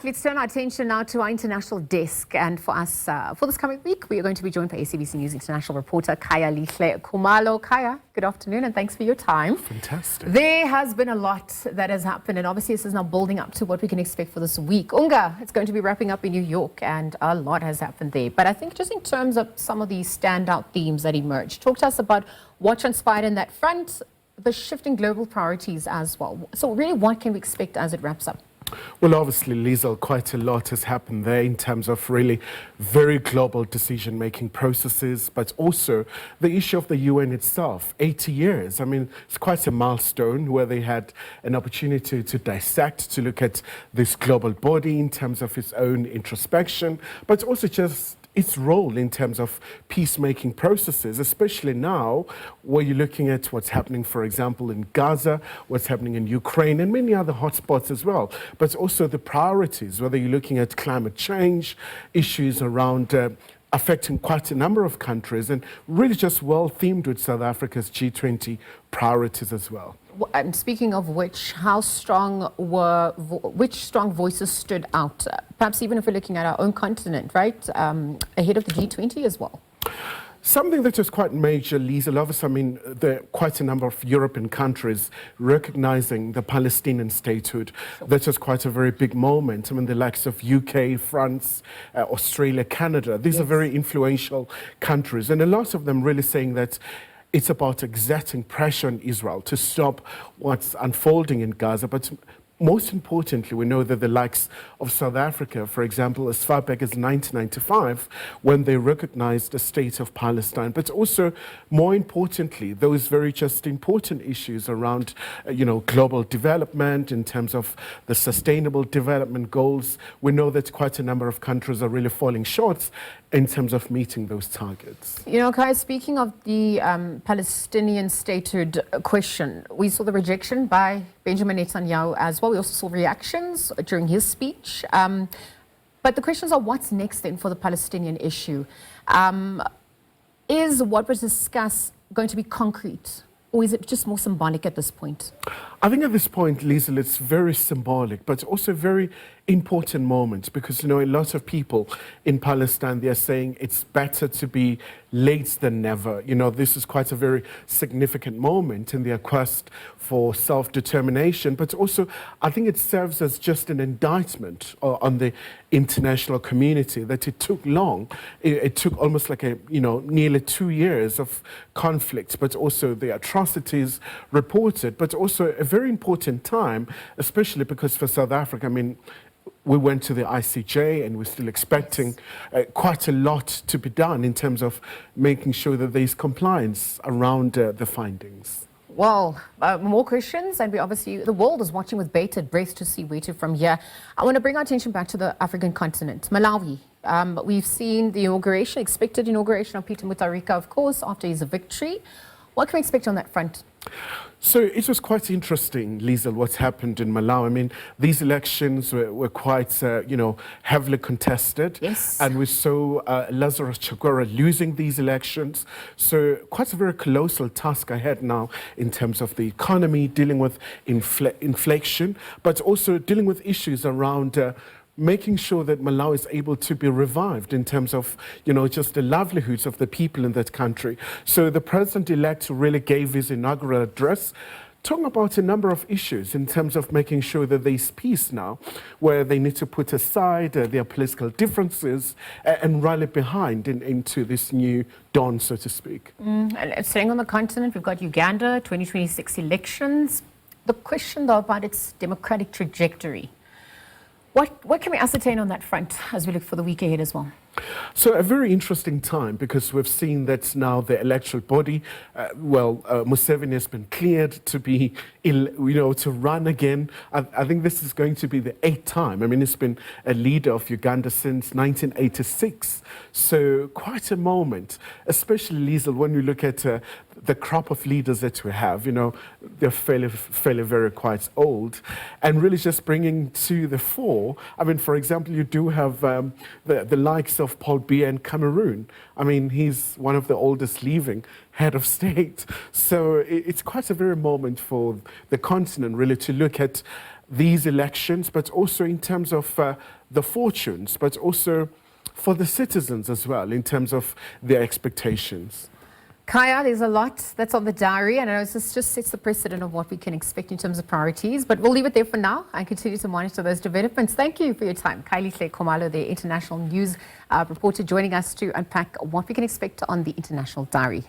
right, let's turn our attention now to our international desk. And for us, for this coming week, we are going to be joined by SABC News International Reporter Khayelihle Khumalo. Kaya, good afternoon and thanks for your time. Fantastic. There has been a lot that has happened, and obviously this is now building up to what we can expect for this week. Unga, it's going to be wrapping up in New York, and a lot has happened there. But I think just in terms of some of these standout themes that emerged, talk to us about what transpired in that front, the shifting global priorities as well. So really, what can we expect as it wraps up? Well, obviously, Liesl, quite a lot has happened there in terms of really very global decision-making processes, but also the issue of the UN itself, 80 years. I mean, it's quite a milestone where they had an opportunity to dissect, to look at this global body in terms of its own introspection, but also just its role in terms of peacemaking processes, especially now where you're looking at what's happening, for example, in Gaza, what's happening in Ukraine, and many other hotspots as well. But also the priorities, whether you're looking at climate change, issues around affecting quite a number of countries, and really just well themed with South Africa's G20 priorities as well. And speaking of which, which strong voices stood out? Perhaps even if we're looking at our own continent, right? Ahead of the G20 as well. Something that was quite major, Liesl, obviously, I mean, there are quite a number of European countries recognizing the Palestinian statehood. That was quite a very big moment. I mean, the likes of UK, France, Australia, Canada, these are very influential countries. And a lot of them really saying that it's about exerting pressure on Israel to stop what's unfolding in Gaza. But most importantly, we know that the likes of South Africa, for example, as far back as 1995, when they recognized the state of Palestine, but also, more importantly, those very just important issues around, global development in terms of the sustainable development goals. We know that quite a number of countries are really falling short in terms of meeting those targets. You know, Kai, speaking of the Palestinian statehood question, we saw the rejection by Benjamin Netanyahu as well. We also saw reactions during his speech. But the questions are, what's next then for the Palestinian issue? Is what was discussed going to be concrete, or is it just more symbolic at this point? I think at this point, Liesl, it's very symbolic, but also very important moment, because, a lot of people in Palestine, they're saying it's better to be late than never. This is quite a very significant moment in their quest for self-determination, but also I think it serves as just an indictment on the international community that it took long. It took almost like nearly 2 years of conflict, but also the atrocities reported, but also a very important time, especially because for South Africa, I mean, we went to the ICJ and we're still expecting quite a lot to be done in terms of making sure that there's compliance around the findings. Well, more questions, and the world is watching with bated breath to see where to from here. I want to bring our attention back to the African continent, Malawi. We've seen the expected inauguration of Peter Mutharika, of course, after his victory. What can we expect on that front? So it was quite interesting, Liesl, what's happened in Malawi. I mean, these elections were quite, heavily contested. Yes. And we saw Lazarus Chakwera losing these elections. So quite a very colossal task ahead now in terms of the economy, dealing with inflation, but also dealing with issues around making sure that Malawi is able to be revived in terms of, just the livelihoods of the people in that country. So the president-elect really gave his inaugural address, talking about a number of issues in terms of making sure that there's peace now, where they need to put aside their political differences and rally behind into this new dawn, so to speak. And staying on the continent, we've got Uganda, 2026 elections. The question, though, about its democratic trajectory. What can we ascertain on that front as we look for the week ahead as well? So a very interesting time, because we've seen that now the electoral body, Museveni has been cleared to be, to run again. I think this is going to be the 8th time. I mean, he's been a leader of Uganda since 1986. So quite a moment, especially, Liesl, when you look at the crop of leaders that we have, they're fairly very quite old, and really just bringing to the fore. I mean, for example, you do have the likes of Paul Biya in Cameroon. I mean, he's one of the oldest living head of state. So it's quite a very moment for the continent, really, to look at these elections, but also in terms of the fortunes, but also for the citizens as well, in terms of their expectations. Khaya, there's a lot that's on the diary, and I know this just sets the precedent of what we can expect in terms of priorities, but we'll leave it there for now and continue to monitor those developments. Thank you for your time. Khayelihle Khumalo, the international news reporter, joining us to unpack what we can expect on the international diary.